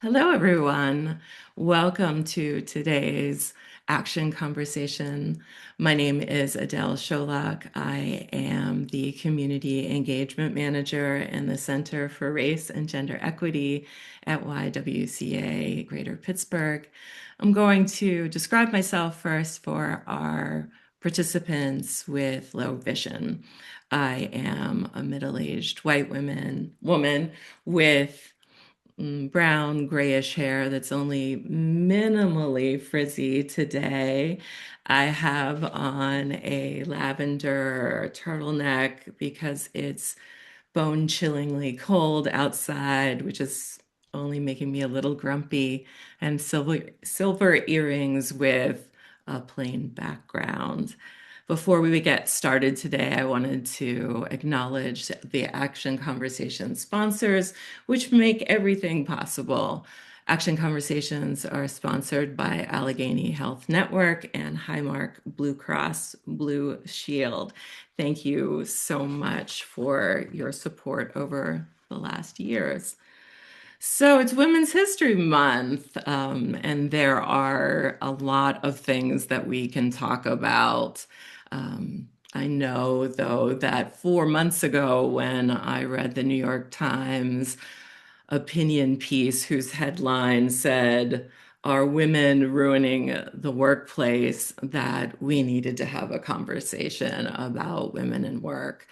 Hello, everyone. Welcome to today's action conversation. My name is Adele Sholak. I am the Community Engagement Manager in the Center for Race and Gender Equity at YWCA Greater Pittsburgh. I'm going to describe myself first for our participants with low vision. I am a middle-aged white woman with brown grayish hair that's only minimally frizzy today. I have on a lavender turtleneck because it's bone chillingly cold outside, which is only making me a little grumpy, and silver earrings with a plain background. Before we would get started today, I wanted to acknowledge the Action Conversation sponsors, which make everything possible. Action Conversations are sponsored by Allegheny Health Network and Highmark Blue Cross Blue Shield. Thank you so much for your support over the last years. So it's Women's History Month, and there are a lot of things that we can talk about. I know, though, that 4 months ago, when I read the New York Times opinion piece whose headline said, "Are women ruining the workplace?" that we needed to have a conversation about women in work.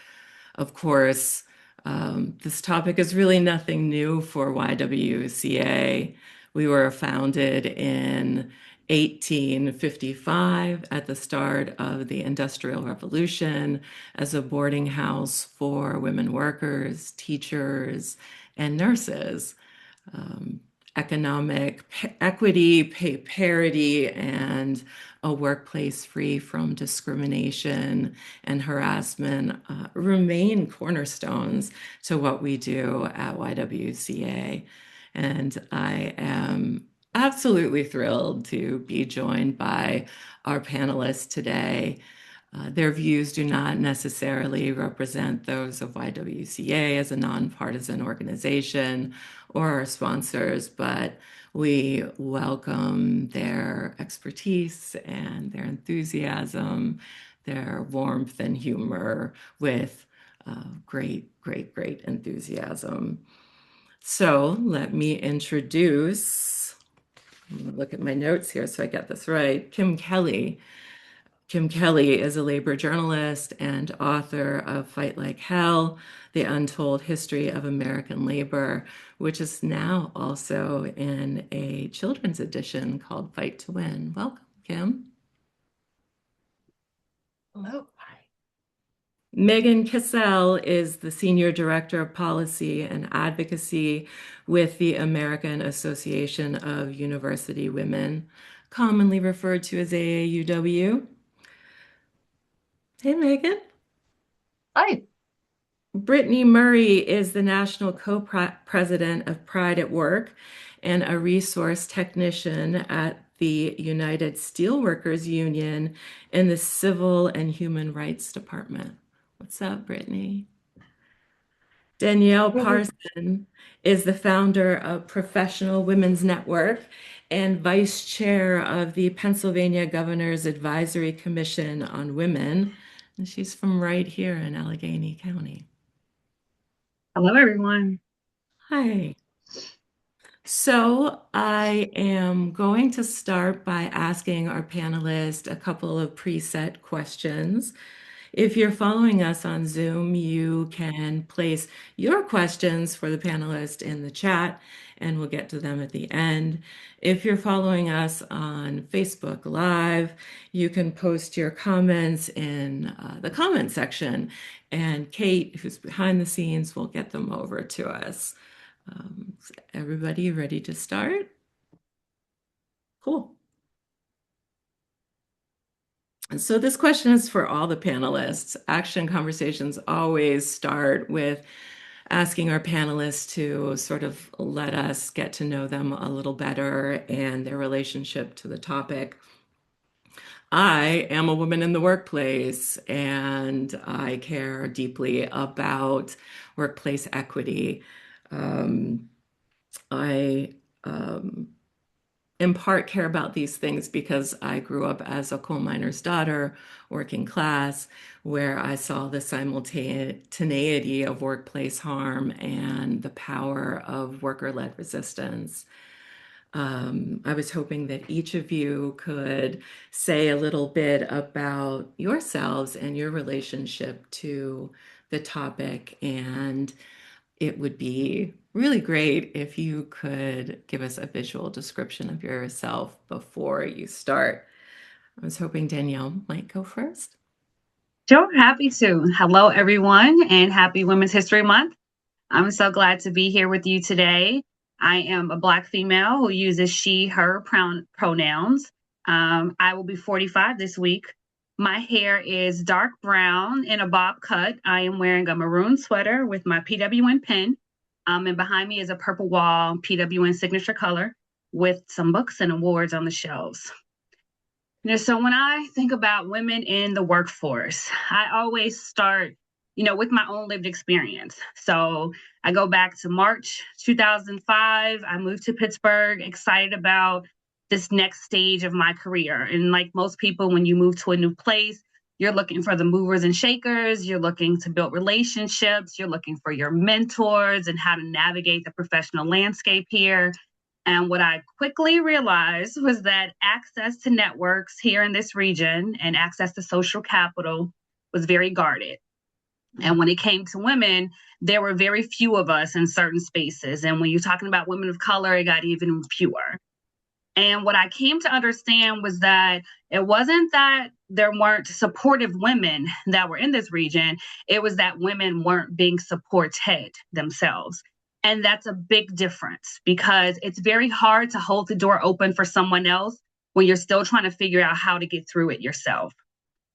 Of course, this topic is really nothing new for YWCA. We were founded in 1855 at the start of the Industrial Revolution as a boarding house for women workers, teachers, and nurses. Um, Economic equity, pay parity, and a workplace free from discrimination and harassment remain cornerstones to what we do at YWCA. And I am absolutely thrilled to be joined by our panelists today. Their views do not necessarily represent those of YWCA as a nonpartisan organization or our sponsors, but we welcome their expertise and their enthusiasm, their warmth and humor with great enthusiasm. So let me introduce, look at my notes here so I get this right, Kim Kelly. Kim Kelly is a labor journalist and author of Fight Like Hell, The Untold History of American Labor, which is now also in a children's edition called Fight to Win. Welcome, Kim. Hello. Hi. Megan Kissel is the Senior Director of Policy and Advocacy with the American Association of University Women, commonly referred to as AAUW. Hey, Megan. Hi. Brittany Murray is the national co-president of Pride at Work and a resource technician at the United Steelworkers Union in the Civil and Human Rights Department. What's up, Brittany? Danielle Every- Parson is the founder of Professional Women's Network and vice chair of the Pennsylvania Governor's Advisory Commission on Women. And she's from right here in Allegheny County. Hello, everyone. Hi. So I am going to start by asking our panelists a couple of preset questions. If you're following us on Zoom, you can place your questions for the panelists in the chat, and we'll get to them at the end. If you're following us on Facebook Live, you can post your comments in the comment section, and Kate, who's behind the scenes, will get them over to us. Is everybody ready to start? Cool. So this question is for all the panelists. Action conversations always start with asking our panelists to sort of let us get to know them a little better and their relationship to the topic. I am a woman in the workplace and I care deeply about workplace equity. I um, in part care about these things because I grew up as a coal miner's daughter, working class, where I saw the simultaneity of workplace harm and the power of worker-led resistance. I was hoping that each of you could say a little bit about yourselves and your relationship to the topic. And it would be really great if you could give us a visual description of yourself before you start. I was hoping Danielle might go first. Sure, happy to. Hello, everyone, and happy Women's History Month. I'm so glad to be here with you today. I am a Black female who uses she, her pronouns. I will be 45 this week. My hair is dark brown in a bob cut. I am wearing a maroon sweater with my PWN pin. And behind me is a purple wall PWN signature color with some books and awards on the shelves. So when I think about women in the workforce, I always start, with my own lived experience. So I go back to March 2005. I moved to Pittsburgh, excited about this next stage of my career. And like most people, when you move to a new place, you're looking for the movers and shakers, you're looking to build relationships, you're looking for your mentors and how to navigate the professional landscape here. And what I quickly realized was that access to networks here in this region and access to social capital was very guarded. And when it came to women, there were very few of us in certain spaces. And when you're talking about women of color, it got even fewer. And what I came to understand was that it wasn't that there weren't supportive women that were in this region, it was that women weren't being supported themselves. And that's a big difference because it's very hard to hold the door open for someone else when you're still trying to figure out how to get through it yourself.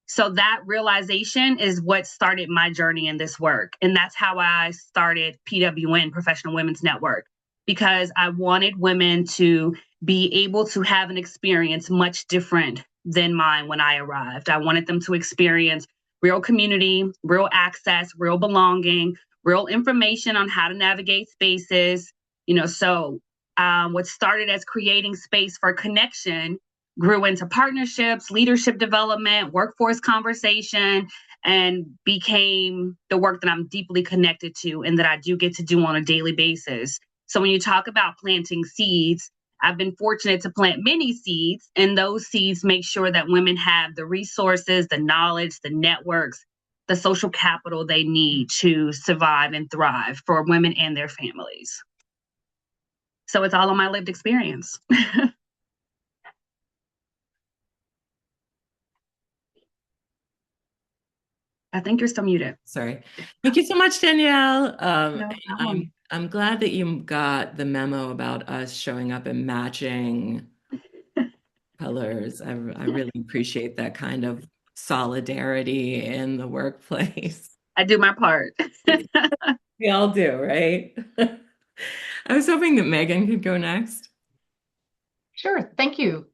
So that realization is what started my journey in this work. And that's how I started PWN, Professional Women's Network, because I wanted women to be able to have an experience much different than mine when I arrived. I wanted them to experience real community, real access, real belonging, real information on how to navigate spaces. What started as creating space for connection grew into partnerships, leadership development, workforce conversation, and became the work that I'm deeply connected to and that I do get to do on a daily basis. So when you talk about planting seeds, I've been fortunate to plant many seeds, and those seeds make sure that women have the resources, the knowledge, the networks, the social capital they need to survive and thrive for women and their families. So it's all on my lived experience. I think you're still muted. Sorry. Thank you so much, Danielle. No I'm problem. I'm glad that you got the memo about us showing up and matching colors. I really appreciate that kind of solidarity in the workplace. I do my part. We all do, right? I was hoping that Megan could go next. Sure, thank you.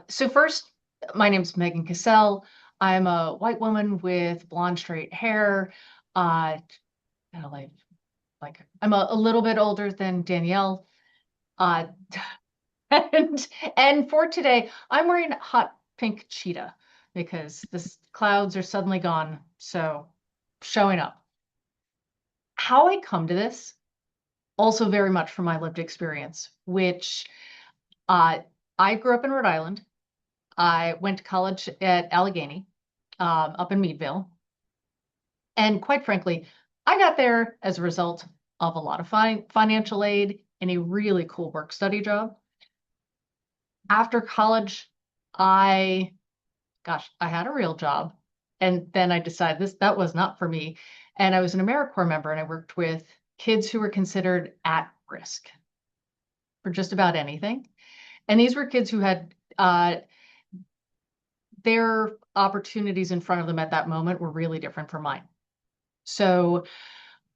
So first, my name's Megan Cassell. I'm a white woman with blonde straight hair. Kind of like I'm a little bit older than Danielle. Uh, and for today, I'm wearing hot pink cheetah because the clouds are suddenly gone. So showing up. How I come to this, also very much from my lived experience, which uh, I grew up in Rhode Island. I went to college at Allegheny, up in Meadville. And quite frankly, I got there as a result of a lot of financial aid and a really cool work study job. After college, I, I had a real job. And then I decided that was not for me. And I was an AmeriCorps member and I worked with kids who were considered at risk for just about anything. And these were kids who had their opportunities in front of them at that moment were really different from mine. So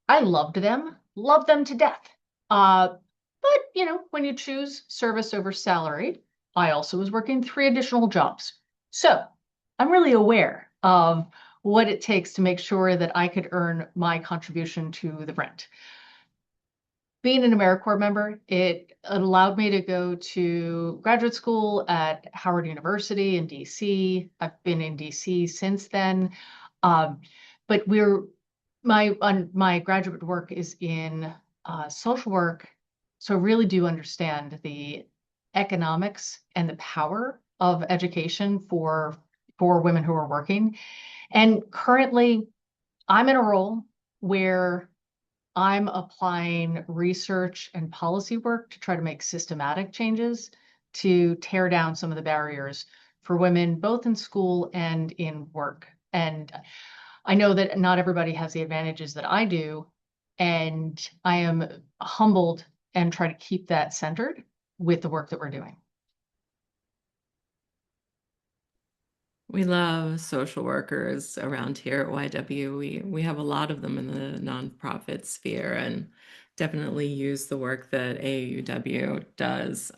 I loved them to death. But when you choose service over salary, I also was working 3 additional jobs. So I'm really aware of what it takes to make sure that I could earn my contribution to the rent. being an AmeriCorps member, it allowed me to go to graduate school at Howard University in DC. I've been in DC since then. Um, but my graduate work is in social work, so I really do understand the economics and the power of education for women who are working. And currently, I'm in a role where I'm applying research and policy work to try to make systematic changes to tear down some of the barriers for women, both in school and in work. And I know that not everybody has the advantages that I do, and I am humbled and try to keep that centered with the work that we're doing. We love social workers around here at YW. We have a lot of them in the nonprofit sphere and definitely use the work that AUW does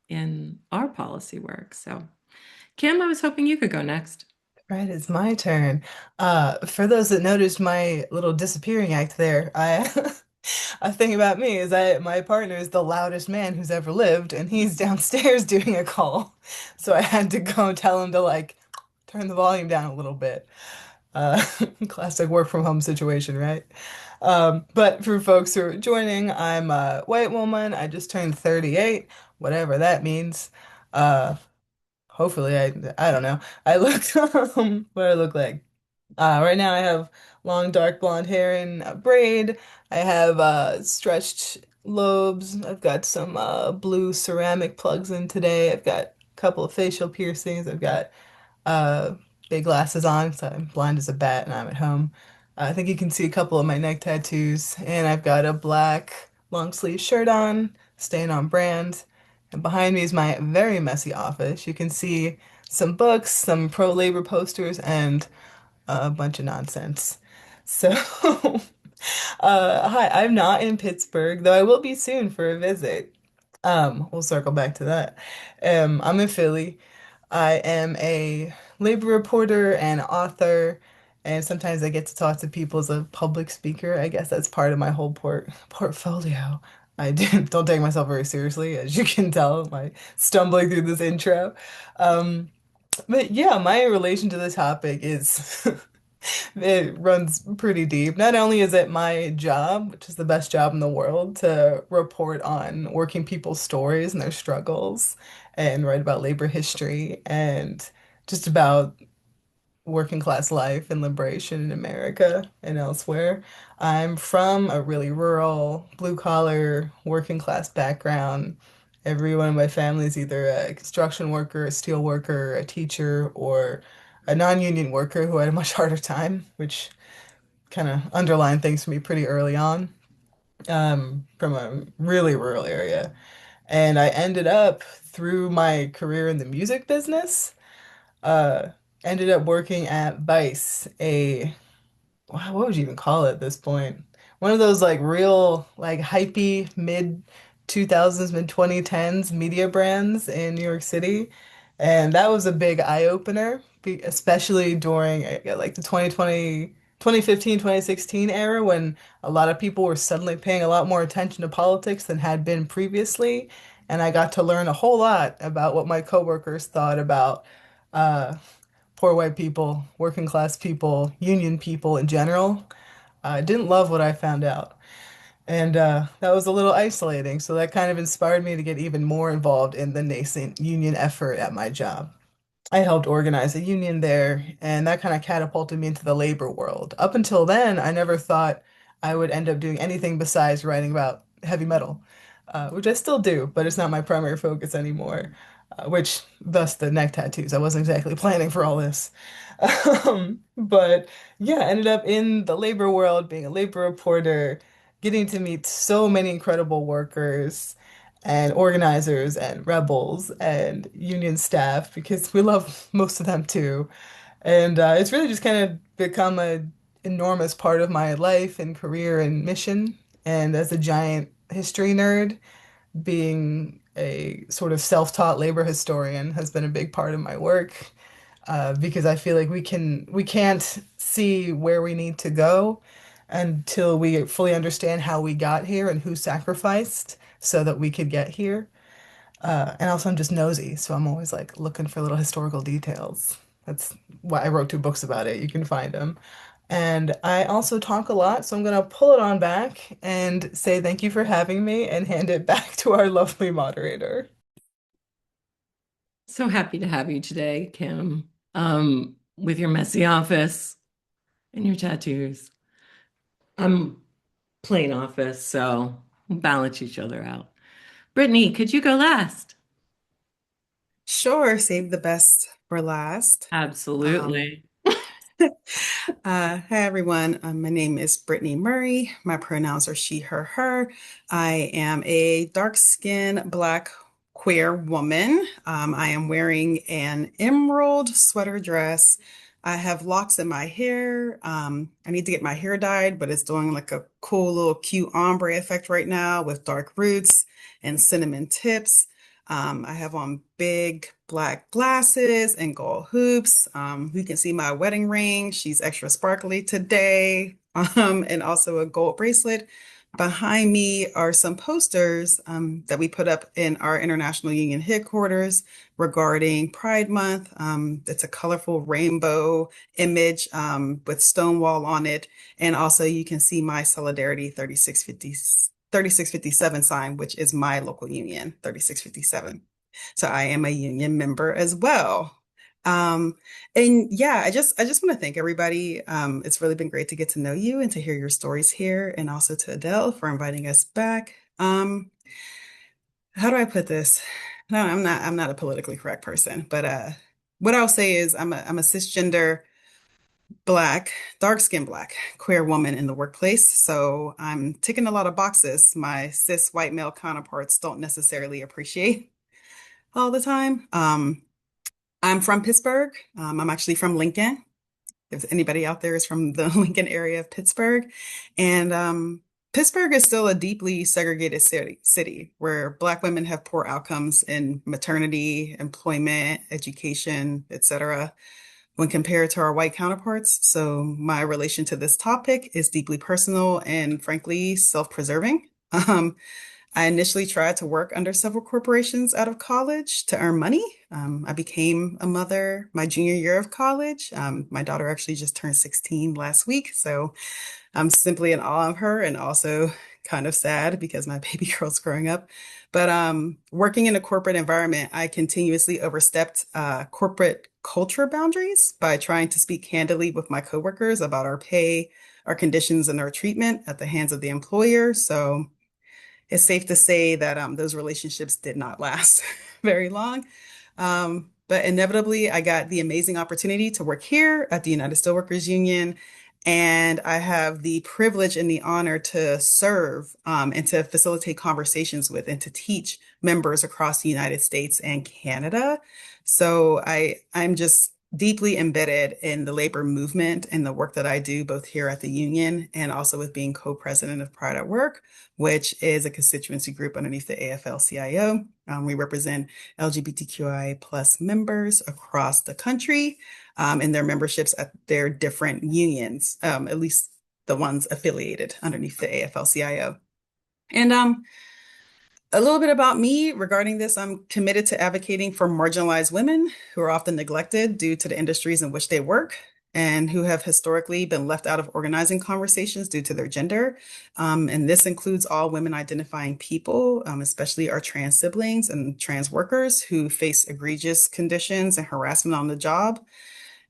in our policy work. So, Kim, I was hoping you could go next. Right, it's my turn. For those that noticed my little disappearing act there, I a thing about me is my partner is the loudest man who's ever lived, and he's downstairs doing a call. So I had to go tell him to like turn the volume down a little bit. Uh, Classic work from home situation, right? But for folks who are joining, I'm a white woman. I just turned 38, whatever that means. Uh, Hopefully, I don't know. I look what do I look like? Right now I have long dark blonde hair in a braid. I have stretched lobes. I've got some blue ceramic plugs in today. I've got a couple of facial piercings. I've got uh big glasses on, so I'm blind as a bat and I'm at home. I think you can see a couple of my neck tattoos, and I've got a black long sleeve shirt on, staying on brand. And behind me is my very messy office. You can see some books, some pro-labor posters, and a bunch of nonsense. So, hi, I'm not in Pittsburgh, though I will be soon for a visit. We'll circle back to that. I'm in Philly. I am a labor reporter and author, and sometimes I get to talk to people as a public speaker. I guess that's part of my whole portfolio. Don't take myself very seriously, as you can tell by stumbling through this intro. Um, but yeah, my relation to the topic is it runs pretty deep. Not only is it my job, which is the best job in the world, to report on working people's stories and their struggles and write about labor history and just about working class life and liberation in America and elsewhere. I'm from a really rural, blue collar, working class background. Everyone in my family is either a construction worker, a steel worker, a teacher, or a non-union worker who had a much harder time, which kind of underlined things for me pretty early on, from a really rural area. And I ended up through my career in the music business, uh, ended up working at Vice, a wow, what would you even call it at this point? One of those like real like hypey mid 2000s, mid 2010s media brands in New York City. And that was a big eye opener, especially during like the 2020, 2015, 2016 era when a lot of people were suddenly paying a lot more attention to politics than had been previously. And I got to learn a whole lot about what my coworkers thought about uh, poor white people, working class people, union people in general. I didn't love what I found out. And that was a little isolating. So that kind of inspired me to get even more involved in the nascent union effort at my job. I helped organize a union there, and that kind of catapulted me into the labor world. Up until then, I never thought I would end up doing anything besides writing about heavy metal, which I still do, but it's not my primary focus anymore. Which, thus the neck tattoos. I wasn't exactly planning for all this. But yeah, ended up in the labor world, being a labor reporter, getting to meet so many incredible workers and organizers and rebels and union staff because we love most of them too. And it's really just kind of become a enormous part of my life and career and mission. And as a giant history nerd, being a sort of self-taught labor historian has been a big part of my work because I feel like we can't see where we need to go until we fully understand how we got here and who sacrificed so that we could get here. And also, I'm just nosy, so I'm always like looking for little historical details. That's why I wrote two books about it. You can find them. And I also talk a lot, so I'm gonna pull it on back and say thank you for having me and hand it back to our lovely moderator. So happy to have you today, Kim, with your messy office and your tattoos. I'm plain office, so we'll balance each other out. Brittany, could you go last? Sure, save the best for last. Um, Absolutely. Hi everyone. My name is Brittany Murray. My pronouns are she, her. I am a dark-skinned Black queer woman. I am wearing an emerald sweater dress. I have locks in my hair. I need to get my hair dyed, but it's doing like a cool little cute ombre effect right now with dark roots and cinnamon tips. I have on big black glasses and gold hoops. You can see my wedding ring. She's extra sparkly today. And also a gold bracelet. Behind me are some posters that we put up in our International Union headquarters regarding Pride Month. It's a colorful rainbow image with Stonewall on it. And also you can see my Solidarity 3657 sign, which is my local union, 3657. So I am a union member as well. Um, and yeah, I just want to thank everybody. It's really been great to get to know you and to hear your stories here, and also to Adele for inviting us back. How do I put this? No, I'm not a politically correct person, but what I'll say is I'm a cisgender Black, dark-skinned Black, queer woman in the workplace. So I'm ticking a lot of boxes my cis white male counterparts don't necessarily appreciate all the time. I'm from Pittsburgh. I'm actually from Lincoln. If anybody out there is from the Lincoln area of Pittsburgh. And Pittsburgh is still a deeply segregated city where Black women have poor outcomes in maternity, employment, education, etc when compared to our white counterparts. So my relation to this topic is deeply personal and frankly self-preserving. Um, I initially tried to work under several corporations out of college to earn money. I became a mother my junior year of college. My daughter actually just turned 16 last week, so I'm simply in awe of her and also kind of sad because my baby girl's growing up. But working in a corporate environment, I continuously overstepped corporate culture boundaries by trying to speak candidly with my coworkers about our pay, our conditions, and our treatment at the hands of the employer. So it's safe to say that those relationships did not last very long. But inevitably, I got the amazing opportunity to work here at the United Steelworkers Union. And I have the privilege and the honor to serve and to facilitate conversations with and to teach members across the United States and Canada. So I'm just deeply embedded in the labor movement and the work that I do both here at the union and also with being co-president of Pride at Work, which is a constituency group underneath the AFL-CIO. We represent LGBTQI plus members across the country and their memberships at their different unions, at least the ones affiliated underneath the AFL-CIO. And a little bit about me regarding this. I'm committed to advocating for marginalized women who are often neglected due to the industries in which they work and who have historically been left out of organizing conversations due to their gender. And this includes all women identifying people, especially our trans siblings and trans workers who face egregious conditions and harassment on the job.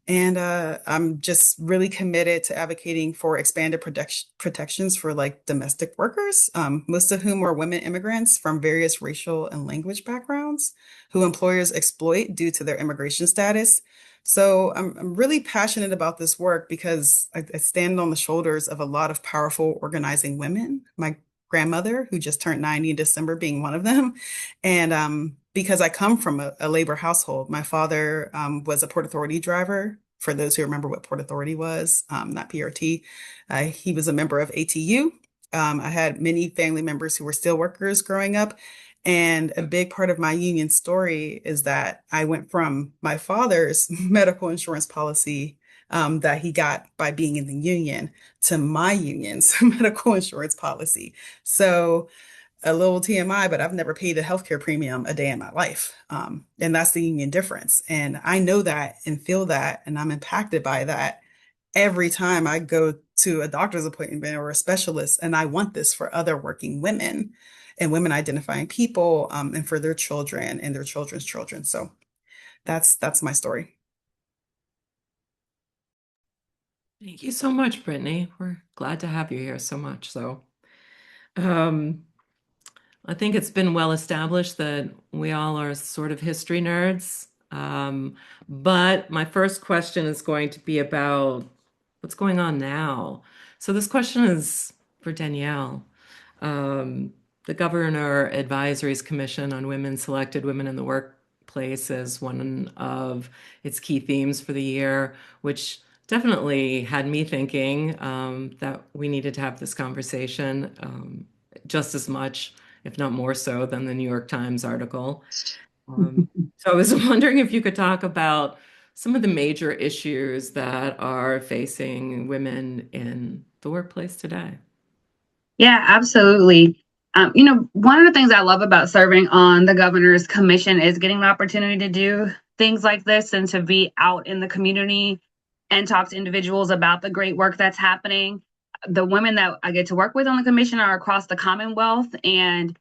And I'm just really committed to advocating for expanded protections for like domestic workers, most of whom are women immigrants from various racial and language backgrounds who employers exploit due to their immigration status. So I'm really passionate about this work because I stand on the shoulders of a lot of powerful organizing women. My grandmother, who just turned 90 in December, being one of them. And because I come from a labor household. My father was a Port Authority driver. For those who remember what Port Authority was, not PRT, he was a member of ATU. I had many family members who were steel workers growing up. And a big part of my union story is that I went from my father's medical insurance policy that he got by being in the union to my union's medical insurance policy. So a little TMI, but I've never paid a healthcare premium a day in my life. And that's the union difference. And I know that and feel that, and I'm impacted by that every time I go to a doctor's appointment or a specialist. And I want this for other working women and women identifying people, and for their children and their children's children. So that's my story. Thank you so much, Brittany. We're glad to have you here so much. Um, I think it's been well established that we all are sort of history nerds. But my first question is going to be about what's going on now. So this question is for Danielle. Um, the Governor Advisory's Commission on Women selected women in the workplace as one of its key themes for the year, which definitely had me thinking that we needed to have this conversation just as much, if not more so, than the New York Times article. So I was wondering if you could talk about some of the major issues that are facing women in the workplace today. Yeah, absolutely. One of the things I love about serving on the governor's commission is getting the opportunity to do things like this and to be out in the community and talk to individuals about the great work that's happening. The women that I get to work with on the commission are across the Commonwealth, and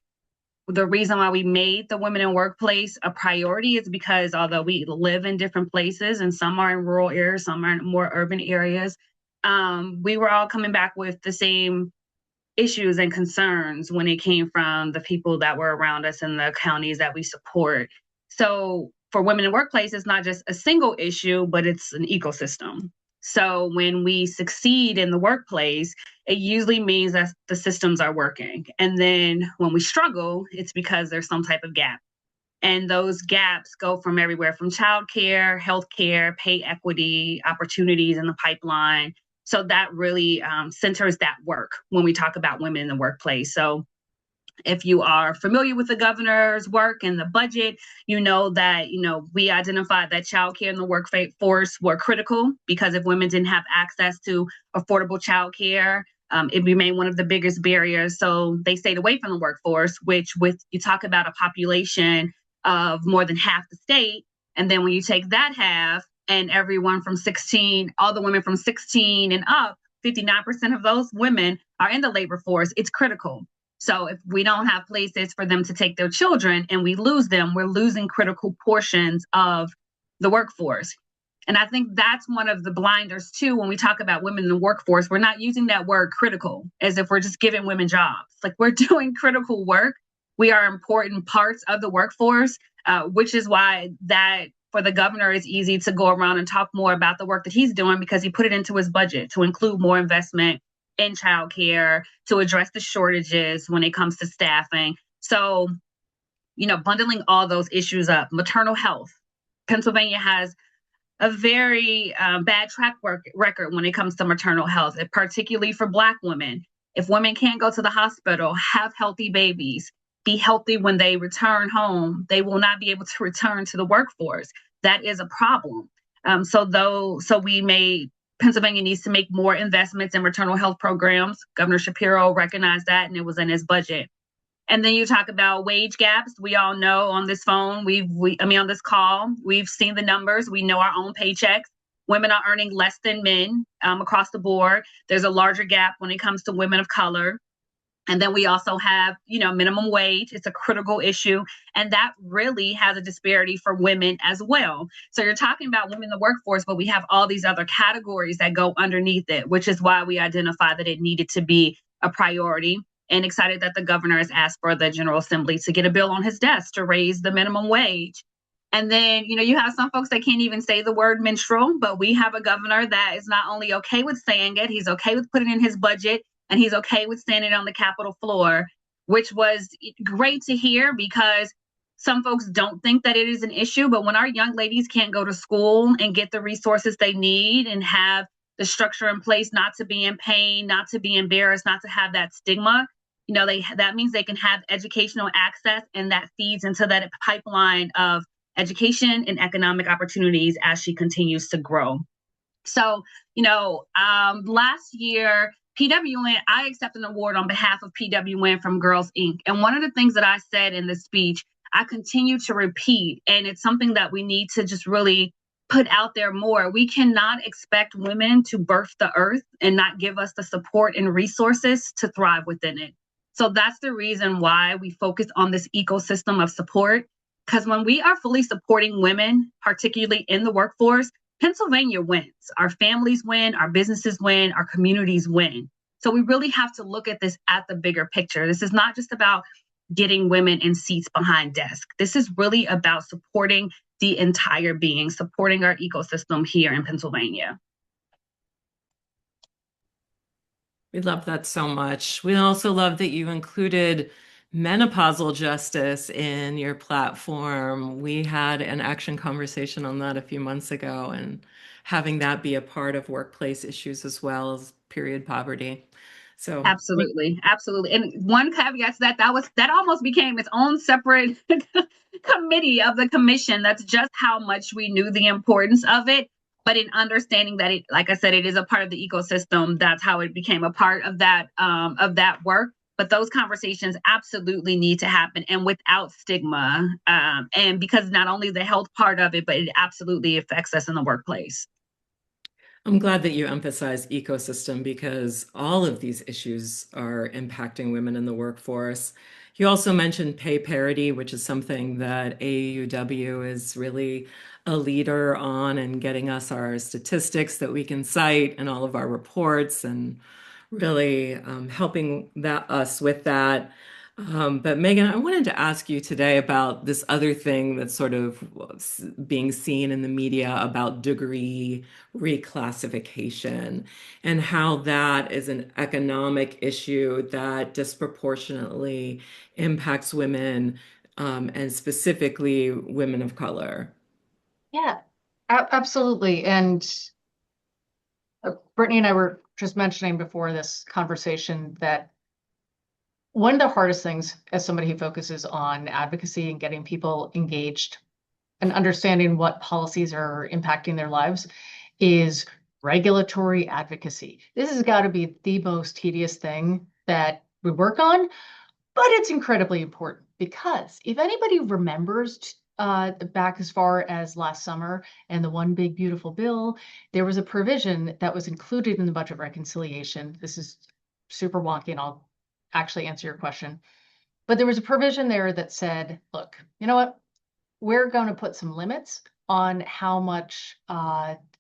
the reason why we made the women in workplace a priority is because although we live in different places and some are in rural areas, some are in more urban areas, we were all coming back with the same issues and concerns when it came from the people that were around us in the counties that we support. So for women in workplace, it's not just a single issue, but it's an ecosystem. So when we succeed in the workplace, it usually means that the systems are working. And then when we struggle, it's because there's some type of gap. And those gaps go from everywhere from childcare, healthcare, pay equity, opportunities in the pipeline. So that really centers that work when we talk about women in the workplace. So if you are familiar with the governor's work and the budget, you know that, we identified that childcare and the workforce were critical because if women didn't have access to affordable childcare, it remained one of the biggest barriers. So they stayed away from the workforce, which with you talk about a population of more than half the state. And then when you take that half and everyone from 16, all the women from 16 and up, 59% of those women are in the labor force. It's critical. So if we don't have places for them to take their children and we lose them, we're losing critical portions of the workforce. And I think that's one of the blinders too, when we talk about women in the workforce, we're not using that word critical as if we're just giving women jobs. Like we're doing critical work. We are important parts of the workforce, which is why that for the governor is easy to go around and talk more about the work that he's doing because he put it into his budget to include more investment in childcare, to address the shortages when it comes to staffing. So, bundling all those issues up, maternal health. Pennsylvania has a very bad record when it comes to maternal health, particularly for Black women. If women can't go to the hospital, have healthy babies, be healthy when they return home, they will not be able to return to the workforce. That is a problem. So Pennsylvania needs to make more investments in maternal health programs. Governor Shapiro recognized that, and it was in his budget. And then you talk about wage gaps. We all know on this phone, on this call, we've seen the numbers. We know our own paychecks. Women are earning less than men across the board. There's a larger gap when it comes to women of color. And then we also have, minimum wage. It's a critical issue. And that really has a disparity for women as well. So you're talking about women in the workforce, but we have all these other categories that go underneath it, which is why we identified that it needed to be a priority. And excited that the governor has asked for the General Assembly to get a bill on his desk to raise the minimum wage. And then, you have some folks that can't even say the word menstrual, but we have a governor that is not only okay with saying it, he's okay with putting it in his budget, and he's okay with standing on the Capitol floor, which was great to hear because some folks don't think that it is an issue. But when our young ladies can't go to school and get the resources they need and have the structure in place not to be in pain, not to be embarrassed, not to have that stigma, that means they can have educational access, and that feeds into that pipeline of education and economic opportunities as she continues to grow. So, last year, PWN, I accepted an award on behalf of PWN from Girls Inc. And one of the things that I said in the speech, I continue to repeat, and it's something that we need to just really put out there more. We cannot expect women to birth the earth and not give us the support and resources to thrive within it. So that's the reason why we focus on this ecosystem of support. Because when we are fully supporting women, particularly in the workforce, Pennsylvania wins. Our families win, our businesses win, our communities win. So we really have to look at this at the bigger picture. This is not just about getting women in seats behind desks. This is really about supporting the entire being, supporting our ecosystem here in Pennsylvania. We love that so much. We also love that you included menopausal justice in your platform. We had an action conversation on that a few months ago, and having that be a part of workplace issues as well as period poverty. So Absolutely, absolutely. And one caveat to that, that almost became its own separate committee of the commission. That's just how much we knew the importance of it. But in understanding that it, like I said, it is a part of the ecosystem, that's how it became a part of that work. But those conversations absolutely need to happen, and without stigma, and because not only the health part of it, but it absolutely affects us in the workplace. I'm glad that you emphasize ecosystem because all of these issues are impacting women in the workforce. You also mentioned pay parity, which is something that AUW is really a leader on and getting us our statistics that we can cite in all of our reports and really helping us with that. But Megan, I wanted to ask you today about this other thing that's sort of being seen in the media about degree reclassification and how that is an economic issue that disproportionately impacts women, and specifically women of color. Yeah, absolutely. And Brittany and I were just mentioning before this conversation that one of the hardest things as somebody who focuses on advocacy and getting people engaged and understanding what policies are impacting their lives is regulatory advocacy. This has got to be the most tedious thing that we work on, but it's incredibly important because if anybody remembers back as far as last summer and the one big beautiful bill, there was a provision that was included in the budget reconciliation. This is super wonky, and I'll actually answer your question. But there was a provision there that said, look, you know what? We're going to put some limits on how much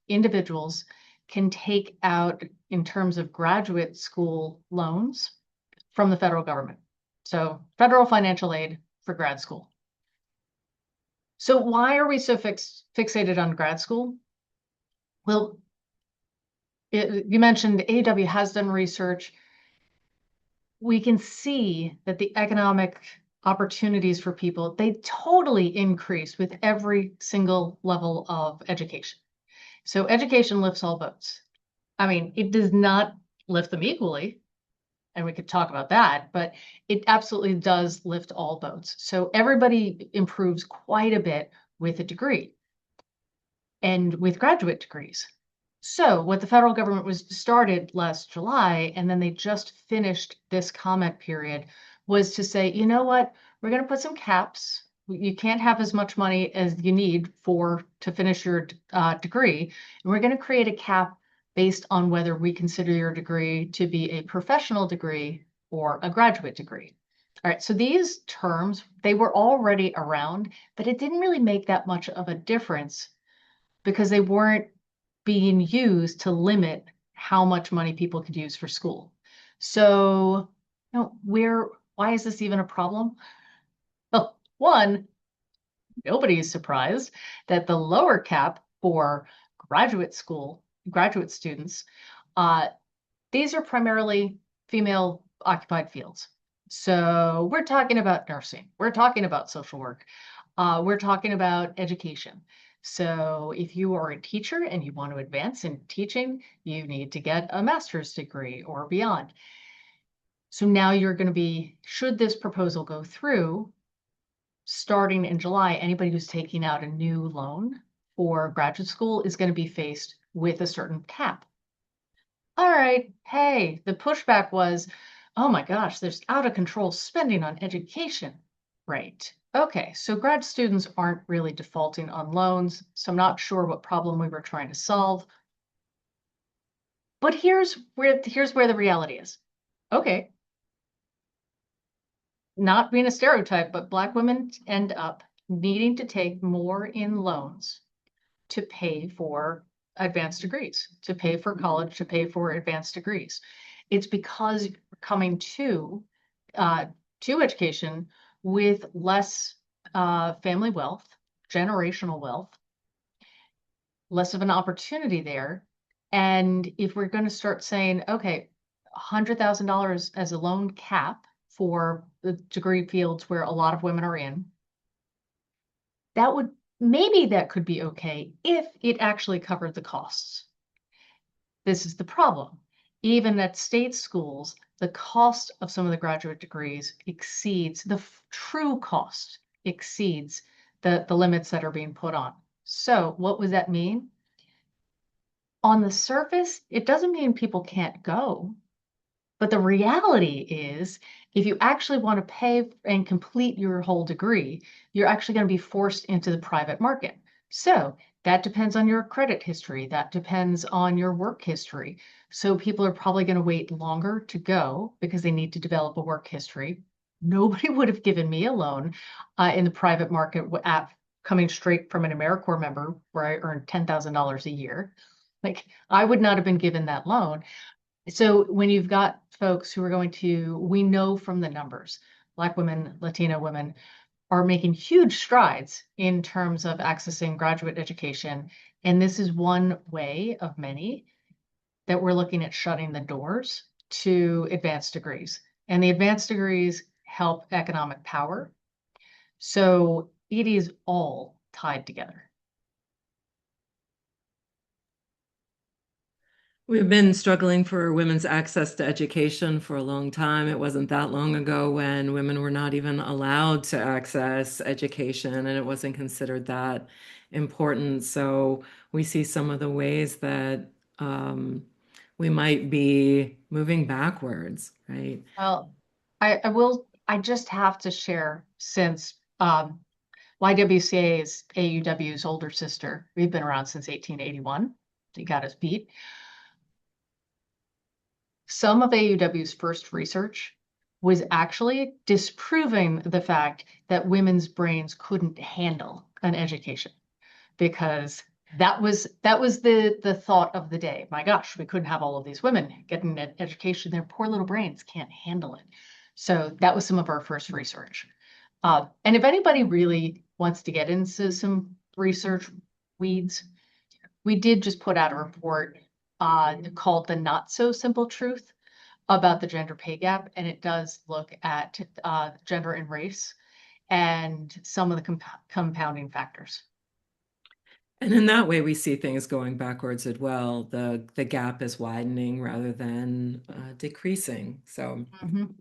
individuals can take out in terms of graduate school loans from the federal government. So federal financial aid for grad school. So why are we so fixated on grad school? Well, you mentioned AW has done research. We can see that the economic opportunities for people, they totally increase with every single level of education. So education lifts all boats. I mean, it does not lift them equally, and we could talk about that, but it absolutely does lift all boats. So everybody improves quite a bit with a degree and with graduate degrees. So what the federal government was started last July, and then they just finished this comment period, was to say, you know what, we're going to put some caps. You can't have as much money as you need to finish your degree. And we're going to create a cap based on whether we consider your degree to be a professional degree or a graduate degree. All right, so these terms, they were already around, but it didn't really make that much of a difference because they weren't being used to limit how much money people could use for school. So, why is this even a problem? Well, one, nobody is surprised that the lower cap for graduate students, these are primarily female occupied fields. So we're talking about nursing, we're talking about social work, we're talking about education. So if you are a teacher and you want to advance in teaching, you need to get a master's degree or beyond. So now you're going to be, should this proposal go through, starting in July, anybody who's taking out a new loan for graduate school is going to be faced with a certain cap. All right, hey, the pushback was, oh my gosh, there's out of control spending on education. Right. Okay, so grad students aren't really defaulting on loans, so I'm not sure what problem we were trying to solve. But here's where the reality is. Okay, not being a stereotype, but Black women end up needing to take more in loans to pay for advanced degrees, to pay for college, to pay for advanced degrees. It's because you're coming uh, to education with less family wealth, generational wealth, less of an opportunity there. And if we're going to start saying, okay, $100,000 as a loan cap for the degree fields where a lot of women are in, that would maybe that could be okay if it actually covered the costs. This is the problem. Even at state schools, the cost of some of the graduate degrees exceeds the true cost exceeds the limits that are being put on. So what would that mean? On the surface, it doesn't mean people can't go. But the reality is, if you actually want to pay and complete your whole degree, you're actually going to be forced into the private market. So that depends on your credit history. That depends on your work history. So people are probably going to wait longer to go because they need to develop a work history. Nobody would have given me a loan in the private market coming straight from an AmeriCorps member where I earned $10,000 a year. Like I would not have been given that loan. So when you've got folks who are going to, we know from the numbers, Black women, Latina women are making huge strides in terms of accessing graduate education. And this is one way of many that we're looking at shutting the doors to advanced degrees. And the advanced degrees help economic power. So it is all tied together. We've been struggling for women's access to education for a long time. It wasn't that long ago when women were not even allowed to access education, and it wasn't considered that important. So we see some of the ways that um, we might be moving backwards, right? Well, I just have to share since YWCA is AUW's older sister. We've been around since 1881. They got us beat. Some of AUW's first research was actually disproving the fact that women's brains couldn't handle an education because that was the thought of the day. My gosh, we couldn't have all of these women getting an education. Their poor little brains can't handle it. So that was some of our first research. And if anybody really wants to get into some research weeds, we did just put out a report called The Not So Simple Truth about the gender pay gap, and it does look at gender and race and some of the compounding factors. And in that way, we see things going backwards as well. The gap is widening rather than decreasing. So. Mhm.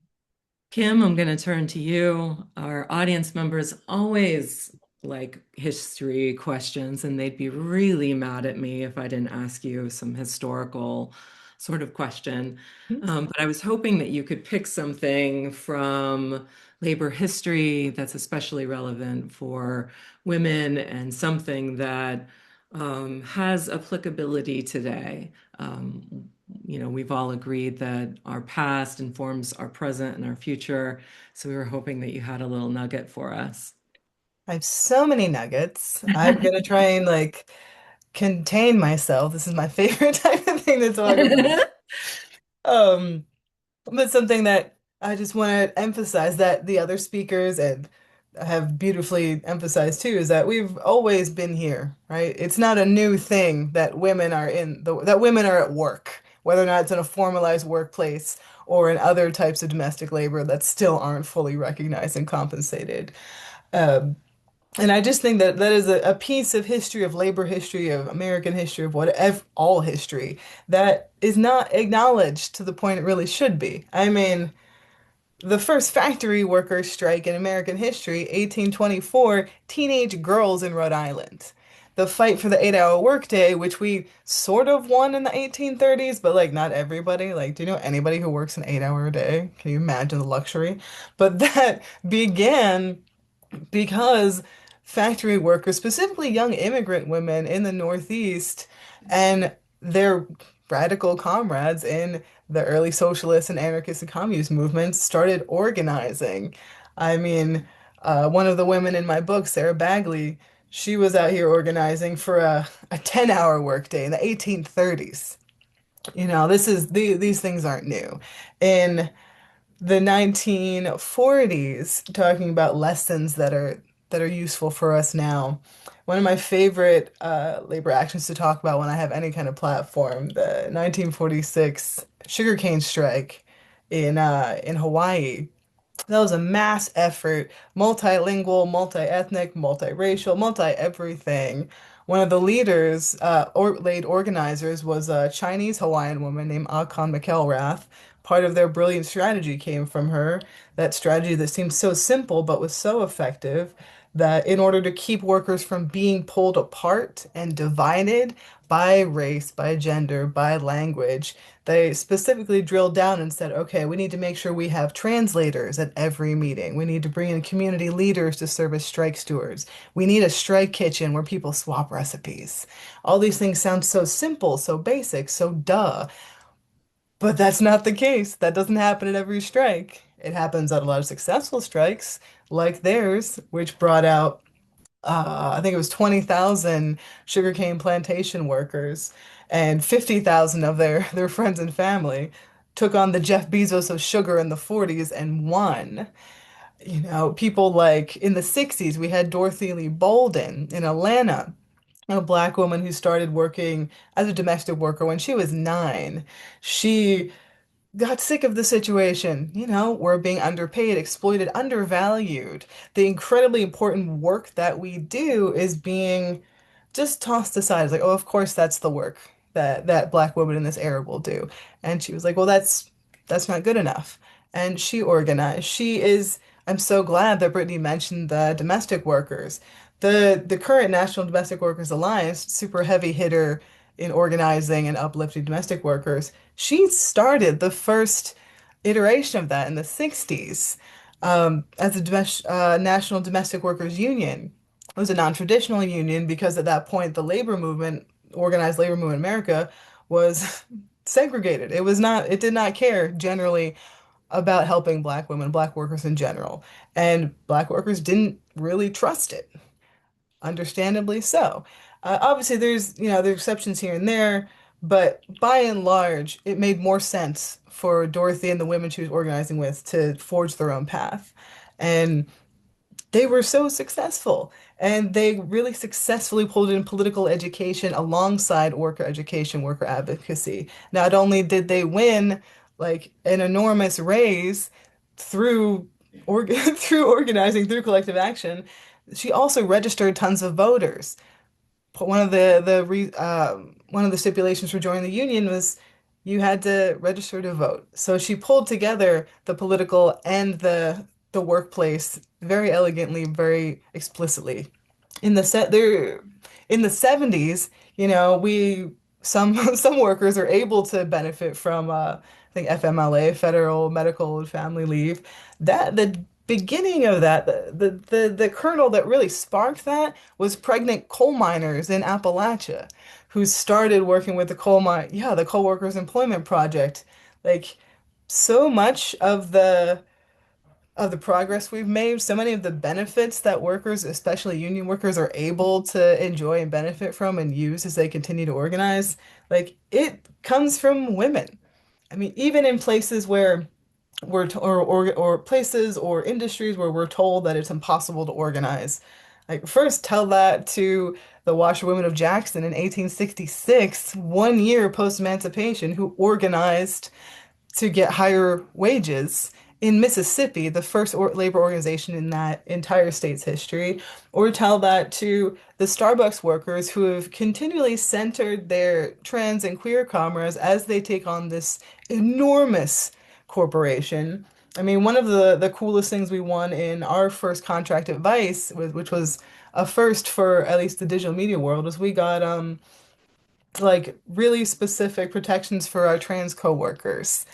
Kim, I'm going to turn to you. Our audience members always like history questions, and they'd be really mad at me if I didn't ask you some historical sort of question. But I was hoping that you could pick something from labor history that's especially relevant for women and something that has applicability today. We've all agreed that our past informs our present and our future. So we were hoping that you had a little nugget for us. I have so many nuggets. I'm gonna try and like contain myself. This is my favorite type of thing to talk about. Um, but something that I just want to emphasize that the other speakers and have beautifully emphasized too is that we've always been here, right? It's not a new thing that women are that women are at work, whether or not it's in a formalized workplace or in other types of domestic labor that still aren't fully recognized and compensated. Um, and I just think that that is a piece of history, of labor history, of American history, of whatever, all history, that is not acknowledged to the point it really should be. I mean, the first factory workers strike in American history, 1824, teenage girls in Rhode Island. the fight for the 8-hour workday, which we sort of won in the 1830s, but like not everybody. Like, do you know anybody who works an 8-hour day? Can you imagine the luxury? But that began because factory workers, specifically young immigrant women in the Northeast, and their radical comrades in the early socialist and anarchist and communist movements started organizing. I mean, one of the women in my book, Sarah Bagley, she was out here organizing for a 10-hour workday in the 1830s. You know, these things aren't new. In the 1940s, talking about lessons that are useful for us now. One of my favorite labor actions to talk about when I have any kind of platform, the 1946 sugarcane strike in Hawaii. That was a mass effort, multilingual, multi-ethnic, multiracial, multi-everything. One of the leaders, or lead organizers, was a Chinese Hawaiian woman named Akon McElrath. Part of their brilliant strategy came from her. That strategy that seemed so simple but was so effective that in order to keep workers from being pulled apart and divided by race, by gender, by language, they specifically drilled down and said, okay, we need to make sure we have translators at every meeting. We need to bring in community leaders to serve as strike stewards. We need a strike kitchen where people swap recipes. All these things sound so simple, so basic, so duh. But that's not the case. That doesn't happen at every strike. It happens at a lot of successful strikes, like theirs, which brought out I think it was 20,000 sugarcane plantation workers, and 50,000 of their friends and family took on the Jeff Bezos of sugar in the 40s and won. You know, people like in the 60s, we had Dorothy Lee Bolden in Atlanta, a black woman who started working as a domestic worker when she was 9. She got sick of the situation. You know, we're being underpaid, exploited, undervalued. The incredibly important work that we do is being just tossed aside. It's like, oh, of course that's the work that black women in this era will do. And she was like, well, that's not good enough. And she organized. I'm so glad that Brittany mentioned the domestic workers. The current National Domestic Workers Alliance, super heavy hitter in organizing and uplifting domestic workers, she started the first iteration of that in the 60s as a National Domestic Workers Union. It was a non-traditional union because at that point the labor movement, organized labor movement in America, was segregated. It did not care generally about helping black women, black workers in general. And black workers didn't really trust it, understandably so. Obviously, there's exceptions here and there, but by and large, it made more sense for Dorothy and the women she was organizing with to forge their own path. And they were so successful, and they really successfully pulled in political education alongside worker education, worker advocacy. Not only did they win like an enormous raise through through organizing, through collective action, she also registered tons of voters. One of one of the stipulations for joining the union was you had to register to vote. So she pulled together the political and the workplace very elegantly, very explicitly. In the 70s, you know, we some some workers are able to benefit from I think FMLA, Federal Medical and Family Leave. That the beginning of that, the kernel that really sparked that was pregnant coal miners in Appalachia who started working with the Coal Workers Employment Project. Like so much of the progress we've made, so many of the benefits that workers, especially union workers, are able to enjoy and benefit from and use as they continue to organize, like it comes from women. I mean, even in places where or places or industries where we're told that it's impossible to organize. Like first tell that to the washerwomen of Jackson in 1866, 1 year post-emancipation, who organized to get higher wages in Mississippi, the first labor organization in that entire state's history, or tell that to the Starbucks workers who have continually centered their trans and queer comrades as they take on this enormous corporation I mean, one of the coolest things we won in our first contract at Vice, which was a first for at least the digital media world, was we got like really specific protections for our trans coworkers,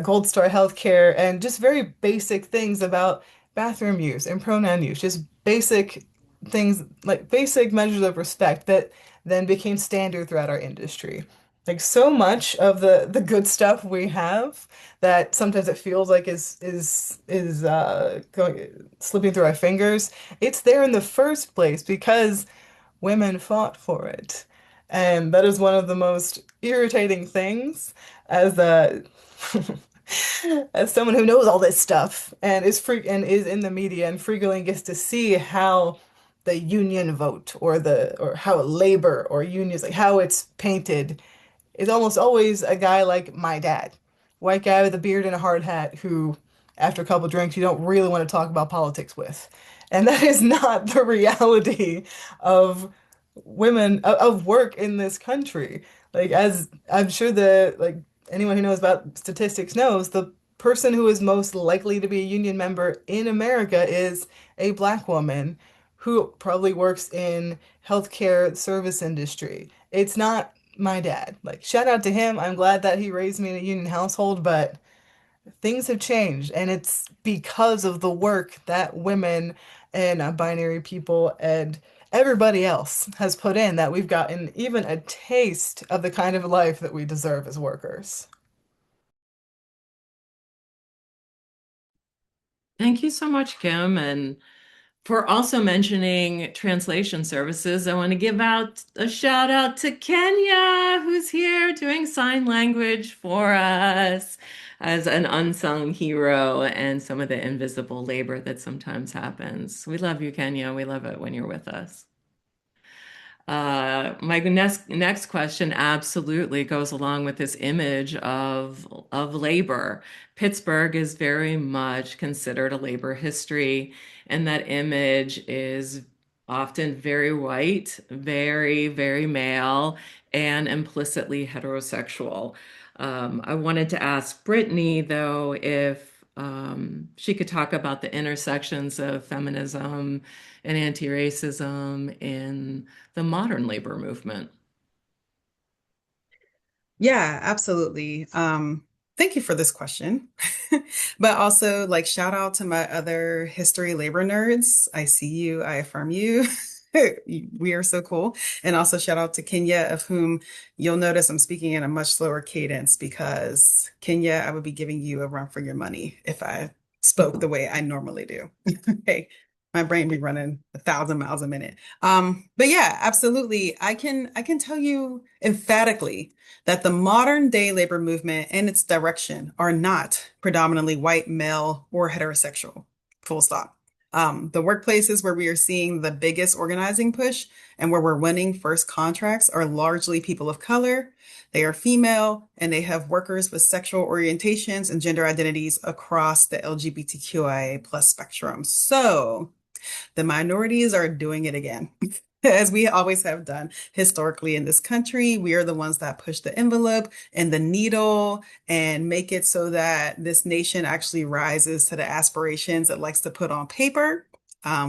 Gold Star healthcare, and just very basic things about bathroom use and pronoun use, just basic things like basic measures of respect that then became standard throughout our industry. Like so much of the good stuff we have that sometimes it feels like is going slipping through our fingers. It's there in the first place because women fought for it. And that is one of the most irritating things as a as someone who knows all this stuff and is in the media and frequently gets to see how the union vote or how labor or unions like how it's painted is almost always a guy like my dad, white guy with a beard and a hard hat who, after a couple drinks, you don't really want to talk about politics with. And that is not the reality of of work in this country. Like as I'm sure anyone who knows about statistics knows, the person who is most likely to be a union member in America is a black woman who probably works in healthcare service industry. It's not my dad. Like, shout out to him. I'm glad that he raised me in a union household, but things have changed, and it's because of the work that women and binary people and everybody else has put in that we've gotten even a taste of the kind of life that we deserve as workers. Thank you so much, Kim. And for also mentioning translation services, I want to give out a shout out to Kenya, who's here doing sign language for us as an unsung hero and some of the invisible labor that sometimes happens. We love you, Kenya. We love it when you're with us. My next question absolutely goes along with this image of labor. Pittsburgh is very much considered a labor history, and that image is often very white, very male, and implicitly heterosexual. I wanted to ask Brittany, though, if she could talk about the intersections of feminism and anti-racism in the modern labor movement. Yeah, absolutely. Thank you for this question. But also, like, shout out to my other history labor nerds. I see you, I affirm you. We are so cool. And also, shout out to Kenya, of whom you'll notice I'm speaking in a much slower cadence because Kenya, I would be giving you a run for your money if I spoke the way I normally do. Okay. My brain be running 1,000 miles a minute. But yeah, absolutely. I can tell you emphatically that the modern day labor movement and its direction are not predominantly white, male, or heterosexual. Full stop. The workplaces where we are seeing the biggest organizing push and where we're winning first contracts are largely people of color. They are female and they have workers with sexual orientations and gender identities across the LGBTQIA plus spectrum. So the minorities are doing it again. As we always have done historically in this country, we are the ones that push the envelope and the needle and make it so that this nation actually rises to the aspirations it likes to put on paper.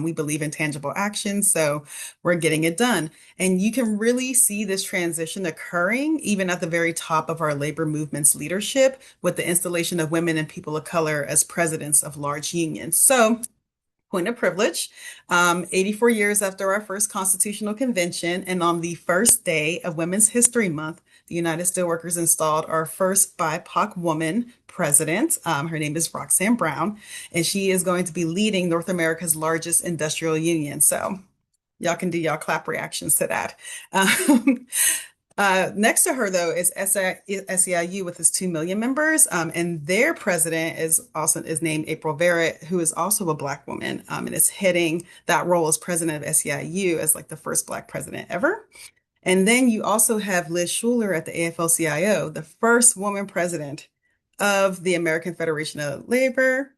We believe in tangible action, so we're getting it done. And you can really see this transition occurring even at the very top of our labor movement's leadership with the installation of women and people of color as presidents of large unions. So point of privilege. 84 years after our first constitutional convention, and on the first day of Women's History Month, the United Steelworkers installed our first BIPOC woman president. Her name is Roxanne Brown, and she is going to be leading North America's largest industrial union. So y'all can do y'all clap reactions to that. Next to her, though, is SEIU with its 2 million members, and their president is named April Barrett, who is also a Black woman, and is heading that role as president of SEIU as like the first Black president ever. And then you also have Liz Schuler at the AFL-CIO, the first woman president of the American Federation of Labor.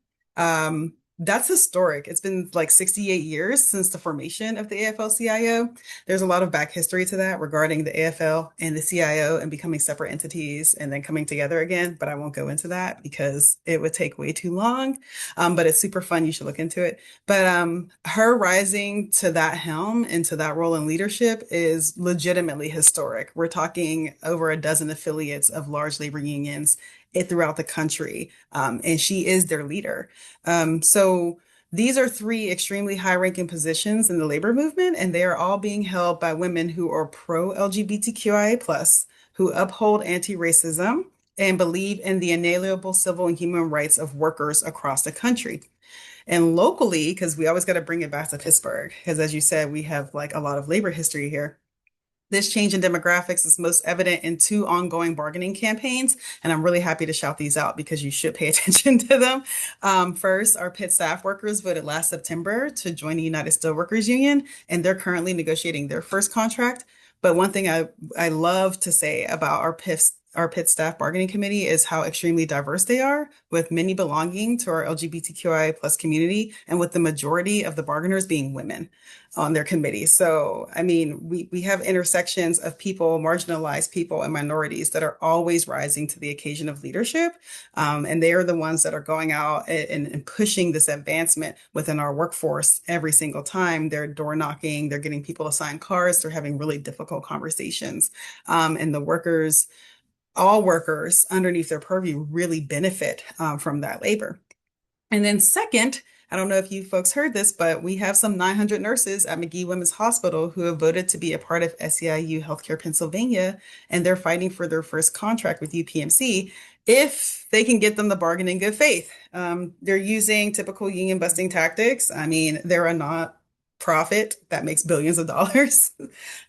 That's historic. It's been like 68 years since the formation of the AFL-CIO. There's a lot of back history to that regarding the AFL and the CIO and becoming separate entities and then coming together again, but I won't go into that because it would take way too long. But it's super fun. You should look into it. But her rising to that helm and to that role in leadership is legitimately historic. We're talking over a dozen affiliates of large labor unions throughout the country, and she is their leader. So these are three extremely high-ranking positions in the labor movement, and they are all being held by women who are pro-LGBTQIA+, who uphold anti-racism and believe in the inalienable civil and human rights of workers across the country. And locally, because we always got to bring it back to Pittsburgh, because as you said, we have like a lot of labor history here. This change in demographics is most evident in two ongoing bargaining campaigns, and I'm really happy to shout these out because you should pay attention to them. First, our Pitt staff workers voted last September to join the United Steelworkers Union, and they're currently negotiating their first contract. But one thing I love to say about our Pitt staff bargaining committee is how extremely diverse they are, with many belonging to our LGBTQI plus community, and with the majority of the bargainers being women on their committee. So, I mean, we have intersections of people, marginalized people, and minorities that are always rising to the occasion of leadership. And they are the ones that are going out and pushing this advancement within our workforce every single time. They're door knocking, they're getting people to sign cards, they're having really difficult conversations. And the workers, all workers underneath their purview really benefit from that labor. And then second, I don't know if you folks heard this, but we have some 900 nurses at Magee Women's Hospital who have voted to be a part of SEIU Healthcare Pennsylvania, and they're fighting for their first contract with UPMC if they can get them the bargain in good faith. They're using typical union busting tactics. I mean, they're a not profit that makes billions of dollars.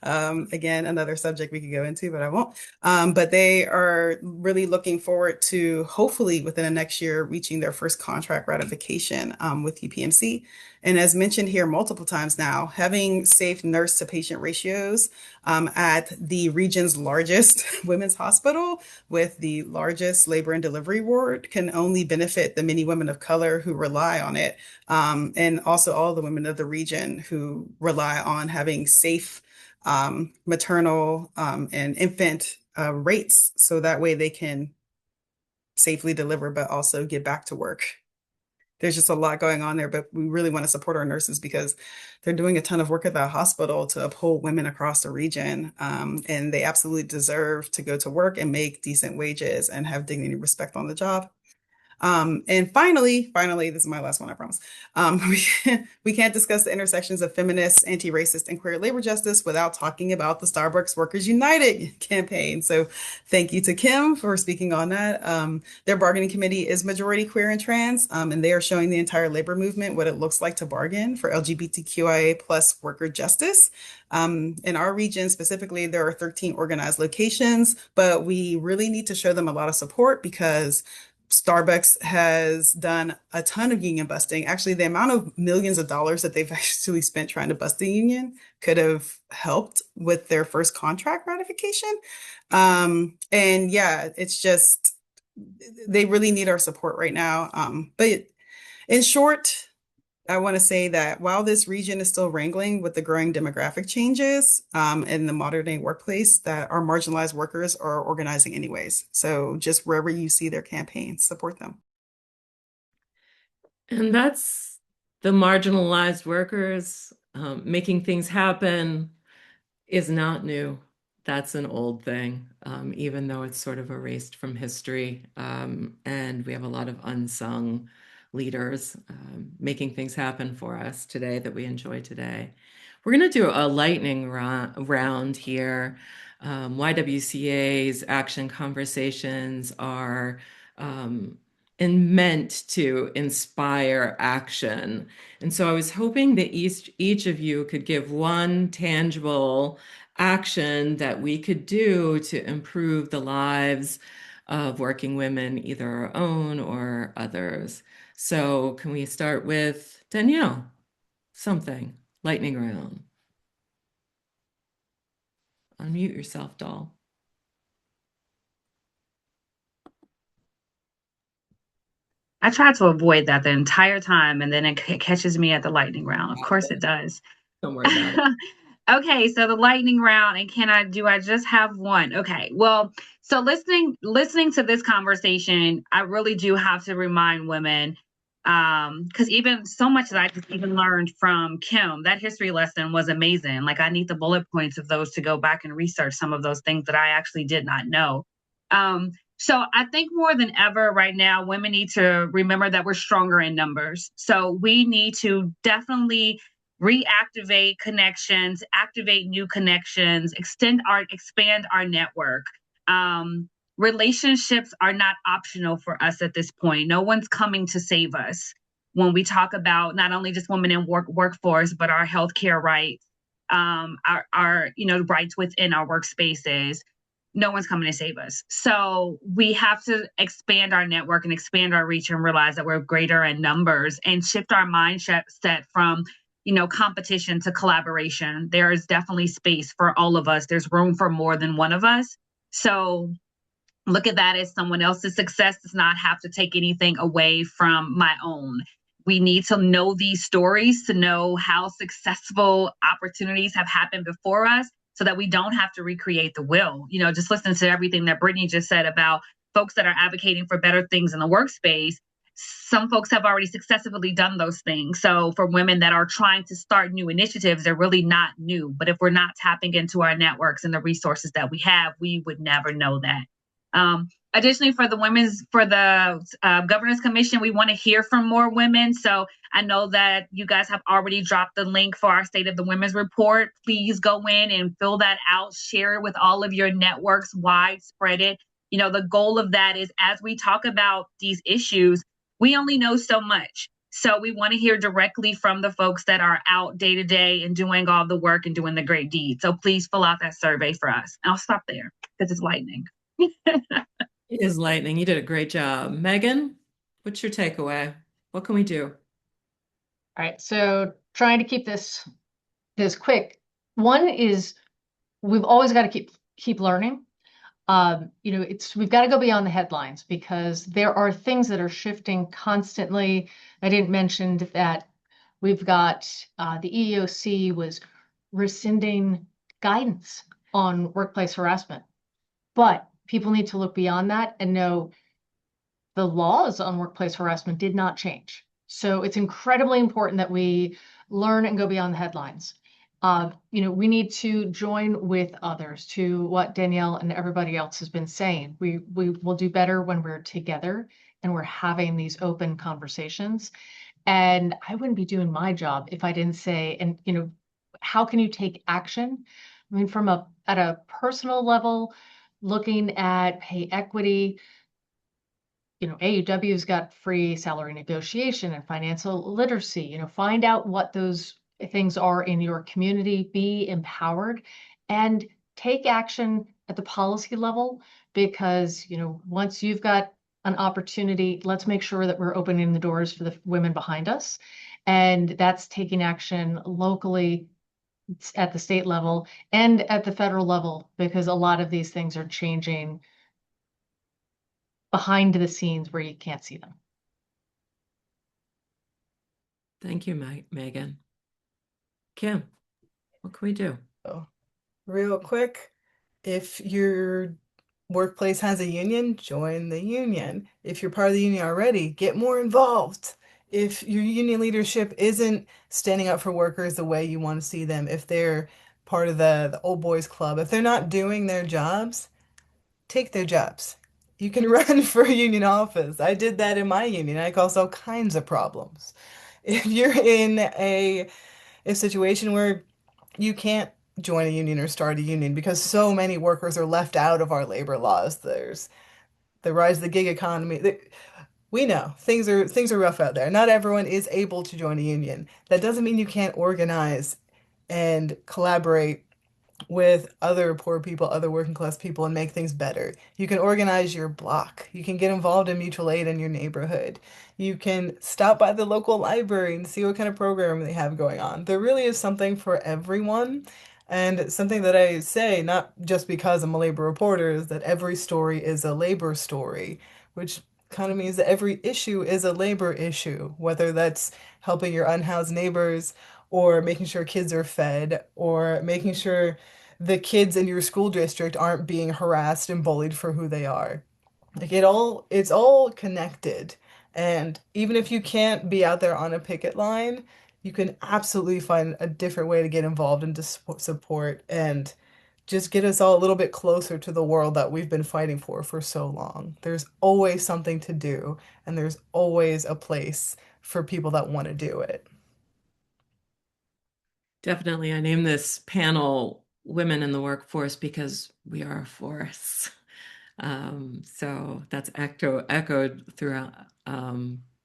Again, another subject we could go into, but I won't. But they are really looking forward to hopefully within the next year reaching their first contract ratification with UPMC. And as mentioned here multiple times now, having safe nurse to patient ratios at the region's largest women's hospital with the largest labor and delivery ward can only benefit the many women of color who rely on it, and also all the women of the region who rely on having safe maternal and infant rates so that way they can safely deliver but also get back to work. There's just a lot going on there, but we really want to support our nurses because they're doing a ton of work at that hospital to uphold women across the region. And they absolutely deserve to go to work and make decent wages and have dignity and respect on the job. And finally, this is my last one, I promise. We can't discuss the intersections of feminist, anti-racist, and queer labor justice without talking about the Starbucks Workers United campaign. So thank you to Kim for speaking on that. Their bargaining committee is majority queer and trans, and they are showing the entire labor movement what it looks like to bargain for LGBTQIA plus worker justice. In our region specifically, there are 13 organized locations, but we really need to show them a lot of support because Starbucks has done a ton of union busting. Actually, the amount of millions of dollars that they've actually spent trying to bust the union could have helped with their first contract ratification. And yeah, it's just, they really need our support right now. But in short, I want to say that while this region is still wrangling with the growing demographic changes in the modern day workplace, that our marginalized workers are organizing anyways. So just wherever you see their campaigns, support them. And that's the marginalized workers making things happen is not new. That's an old thing, even though it's sort of erased from history. And we have a lot of unsung leaders making things happen for us today that we enjoy today. We're going to do a lightning round here. YWCA's action conversations are and meant to inspire action. And so I was hoping that each of you could give one tangible action that we could do to improve the lives of working women, either our own or others. So can we start with Danielle? Something, lightning round. Unmute yourself, doll. I try to avoid that the entire time, and then it catches me at the lightning round. Of course, it does. Don't worry about it. Okay, so the lightning round, and I just have one? Okay. Well, so listening to this conversation, I really do have to remind women, because even so much that I just even learned from Kim, that history lesson was amazing. Like, I need the bullet points of those to go back and research some of those things that I actually did not know. So I think more than ever right now, women need to remember that we're stronger in numbers. So we need to definitely reactivate connections, activate new connections, expand our network. Um, Relationships are not optional for us at this point. No one's coming to save us when we talk about not only just women in workforce, but our healthcare rights, our rights within our workspaces. No one's coming to save us. So we have to expand our network and expand our reach and realize that we're greater in numbers and shift our mindset from competition to collaboration. There is definitely space for all of us. There's room for more than one of us. So look at that as someone else's success does not have to take anything away from my own. We need to know these stories to know how successful opportunities have happened before us so that we don't have to recreate the wheel. Just listening to everything that Brittany just said about folks that are advocating for better things in the workspace, some folks have already successfully done those things. So for women that are trying to start new initiatives, they're really not new. But if we're not tapping into our networks and the resources that we have, we would never know that. Additionally, for the Governance Commission, we want to hear from more women. So I know that you guys have already dropped the link for our State of the Women's Report. Please go in and fill that out, share it with all of your networks, widespread it. The goal of that is as we talk about these issues, we only know so much. So we want to hear directly from the folks that are out day to day and doing all the work and doing the great deeds. So please fill out that survey for us. And I'll stop there because it's lightning. It is lightning. You did a great job. Megan, what's your takeaway? What can we do? All right, so trying to keep this quick. One is we've always got to keep learning. We've got to go beyond the headlines because there are things that are shifting constantly. I didn't mention that we've got the EEOC was rescinding guidance on workplace harassment, but people need to look beyond that and know the laws on workplace harassment did not change. So it's incredibly important that we learn and go beyond the headlines. We need to join with others to what Danielle and everybody else has been saying. We will do better when we're together and we're having these open conversations. And I wouldn't be doing my job if I didn't say, and how can you take action? I mean, at a personal level, looking at pay equity, AUW's got free salary negotiation and financial literacy. Find out what those things are in your community, be empowered, and take action at the policy level because, once you've got an opportunity, let's make sure that we're opening the doors for the women behind us. And that's taking action locally at the state level and at the federal level because a lot of these things are changing behind the scenes where you can't see them. Thank you, Megan. Kim, what can we do? So, real quick, if your workplace has a union, join the union. If you're part of the union already, get more involved. If your union leadership isn't standing up for workers the way you want to see them, if they're part of the old boys club, if they're not doing their jobs, take their jobs. You can run for a union office. I did that in my union. I caused all kinds of problems. If you're in a situation where you can't join a union or start a union because so many workers are left out of our labor laws. There's the rise of the gig economy. We know things are rough out there. Not everyone is able to join a union. That doesn't mean you can't organize and collaborate with other poor people, other working class people, and make things better. You can organize your block. You can get involved in mutual aid in your neighborhood. You can stop by the local library and see what kind of program they have going on. There really is something for everyone. And something that I say, not just because I'm a labor reporter, is that every story is a labor story, which kind of means that every issue is a labor issue, whether that's helping your unhoused neighbors or making sure kids are fed or making sure the kids in your school district aren't being harassed and bullied for who they are. Like it's all connected. And even if you can't be out there on a picket line, you can absolutely find a different way to get involved and to support and just get us all a little bit closer to the world that we've been fighting for so long. There's always something to do, and there's always a place for people that want to do it. Definitely. I named this panel Women in the Workforce because we are a force. So that's echoed throughout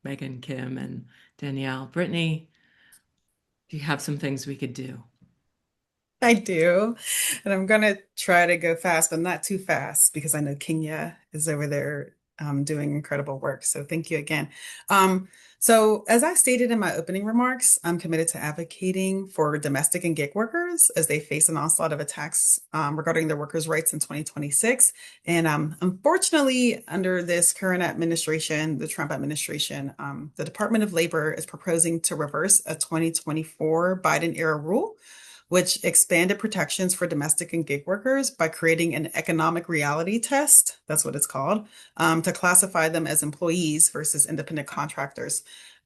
Megan, Kim, and Danielle. Brittany, do you have some things we could do? I do. And I'm going to try to go fast, but not too fast because I know Kenya is over there doing incredible work. So thank you again. So as I stated in my opening remarks, I'm committed to advocating for domestic and gig workers as they face an onslaught of attacks regarding their workers' rights in 2026. And unfortunately, under this current administration, the Trump administration, the Department of Labor is proposing to reverse a 2024 Biden era rule which expanded protections for domestic and gig workers by creating an economic reality test, that's what it's called, to classify them as employees versus independent contractors.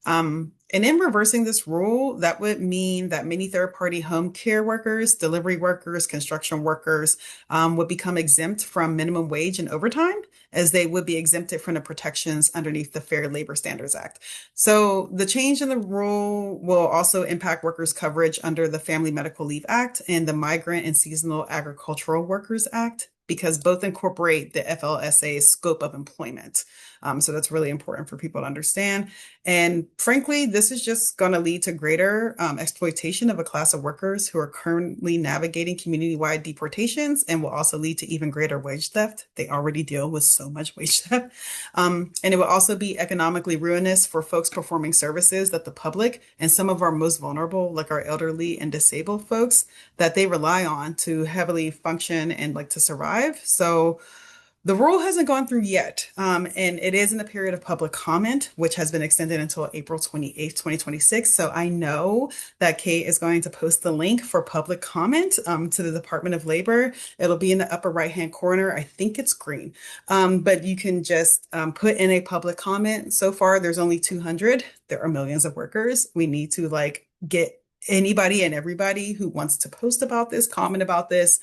And in reversing this rule, that would mean that many third-party home care workers, delivery workers, construction workers would become exempt from minimum wage and overtime, as they would be exempted from the protections underneath the Fair Labor Standards Act. So the change in the rule will also impact workers' coverage under the Family Medical Leave Act and the Migrant and Seasonal Agricultural Workers Act, because both incorporate the FLSA's scope of employment. So that's really important for people to understand. And frankly, this is just going to lead to greater exploitation of a class of workers who are currently navigating community-wide deportations and will also lead to even greater wage theft. They already deal with so much wage theft. And it will also be economically ruinous for folks performing services that the public and some of our most vulnerable, like our elderly and disabled folks, that they rely on to heavily function and like to survive. So the rule hasn't gone through yet, and it is in the period of public comment, which has been extended until April 28th, 2026. So I know that Kate is going to post the link for public comment to the Department of Labor. It'll be in the upper right-hand corner. I think it's green, but you can just put in a public comment. So far, there's only 200. There are millions of workers. We need to like get anybody and everybody who wants to post about this, comment about this,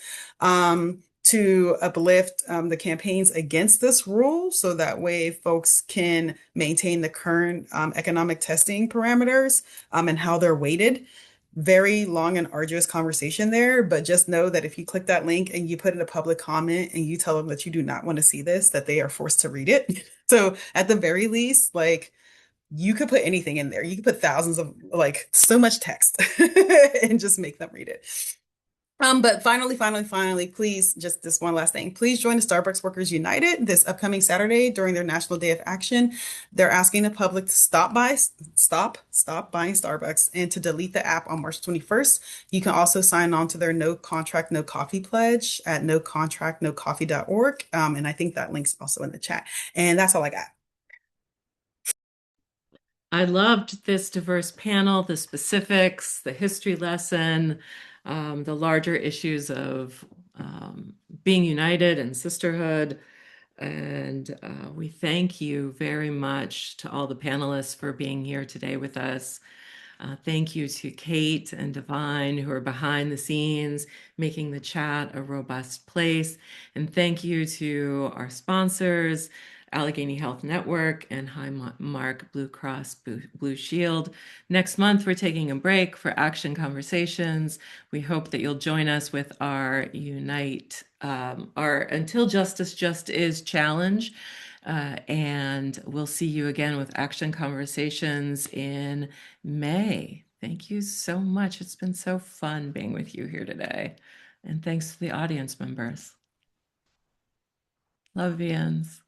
to uplift the campaigns against this rule so that way folks can maintain the current economic testing parameters and how they're weighted. Very long and arduous conversation there, but just know that if you click that link and you put in a public comment and you tell them that you do not want to see this, that they are forced to read it. So at the very least, like, you could put anything in there. You could put thousands of like so much text and just make them read it. But finally, please, just this one last thing. Please join the Starbucks Workers United this upcoming Saturday during their National Day of Action. They're asking the public to stop buying Starbucks and to delete the app on March 21st. You can also sign on to their No Contract, No Coffee pledge at nocontractnocoffee.org. And I think that link's also in the chat. And that's all I got. I loved this diverse panel, the specifics, the history lesson, the larger issues of being united and sisterhood. And we thank you very much to all the panelists for being here today with us. Thank you to Kate and Divine, who are behind the scenes, making the chat a robust place. And thank you to our sponsors, Allegheny Health Network and Highmark Blue Cross Blue Shield. Next month, we're taking a break for Action Conversations. We hope that you'll join us with our our Until Justice Just Is challenge. And we'll see you again with Action Conversations in May. Thank you so much. It's been so fun being with you here today. And thanks to the audience members. Love, Vians.